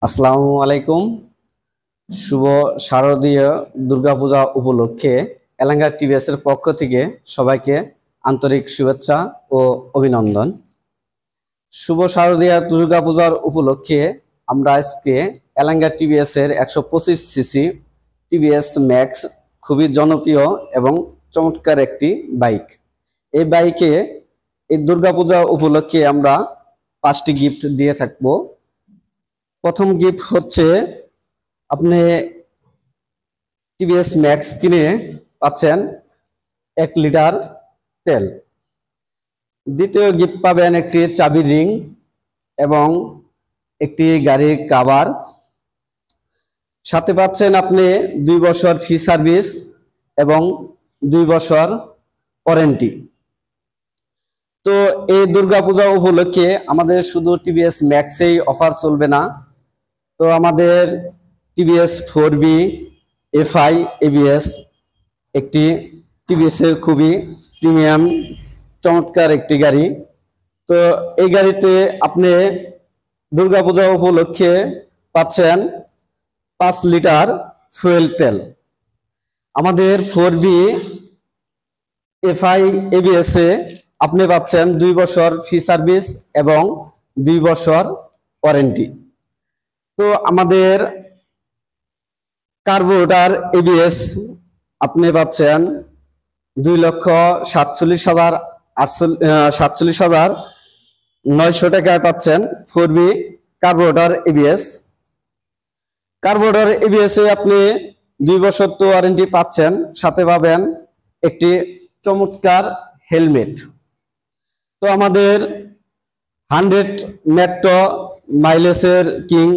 আসসালামু আলাইকুম। শুভ শারদীয় দুর্গাপূজা উপলক্ষে এলাঙ্গা টিভিএস এর পক্ষ থেকে সবাইকে আন্তরিক শুভেচ্ছা ও অভিনন্দন। শুভ শারদীয় দুর্গাপূজার উপলক্ষে আমরা আজকে এলাঙ্গা টিভিএস এর 125 সিসি টিভিএস ম্যাক্স খুবই জনপ্রিয় এবং চমৎকার একটি বাইক। এই বাইকে এই দুর্গাপূজা উপলক্ষে আমরা 5টি গিফট দিয়ে থাকবো। প্রথম গিফট হচ্ছে আপনি টিভিএস ম্যাক্স কিনে পাচ্ছেন 1 লিটার তেল। দ্বিতীয় গিফট পাবেন একটি চাবির রিং এবং একটি গাড়ির কভার। সাথে পাচ্ছেন আপনি 2 বছর ফ্রি সার্ভিস এবং 2 বছর ওয়ারেন্টি। তো এই দুর্গাপূজা উপলক্ষে আমাদের শুধু টিভিএস ম্যাক্সেই অফার চলবে না, তো আমাদের টিভিএস 4বি এফআই এবিএস একটি টিভিএস এর খুবই প্রিমিয়াম চমৎকার একটি গাড়ি। তো এই গাড়িতে আপনি দুর্গাপূজা উপলক্ষে পাচ্ছেন 5 লিটার ফুয়েল তেল। আমাদের 4বি এফআই এবিএস এ আপনি পাচ্ছেন 2 বছর ফ্রি সার্ভিস এবং 2 বছর ওয়ারেন্টি। তো আমাদের কার্বোরেটর এবিএস আপনি পাচ্ছেন 2,47,900 টাকায় পাচ্ছেন 4বি কার্বোরেটর এবিএস। কার্বোরেটর এবিএস এ আপনি 2 বছর তো ওয়ারেন্টি পাচ্ছেন, সাথে পাবেন একটি চমৎকার হেলমেট। তো আমাদের 100 মেট্রো মাইলেজের কিং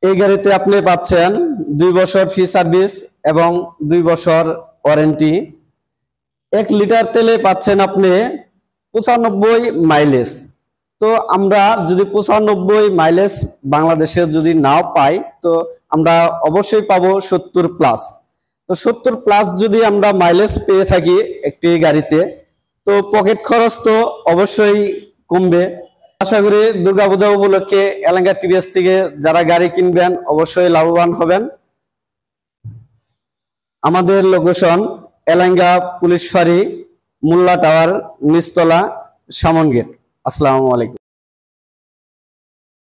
এই গাড়িতে আপনি পাচ্ছেন 2 বছর ফ্রি সার্ভিস এবং 2 বছর ওয়ারেন্টি। 1 লিটার তেলে পাচ্ছেন আপনি 95 মাইলেজ। তো আমরা যদি 95 মাইলেজ বাংলাদেশে যদি নাও পাই, তো আমরা অবশ্যই পাবো 70 প্লাস। তো 70 প্লাস যদি আমরা মাইলেজ পেয়ে থাকি একটি গাড়িতে, তো পকেট খরচ তো অবশ্যই কমবে। আশা করি দুর্গাপূজা উপলক্ষে এলাঙ্গা টিভিএস থেকে যারা গাড়ি কিনবেন অবশ্যই লাভবান হবেন। আমাদের লোকেশন এলাঙ্গা পুলিশ ফাঁড়ি, মোল্লা টাওয়ার, নিচতলা, সামন গেট। আসসালামু আলাইকুম।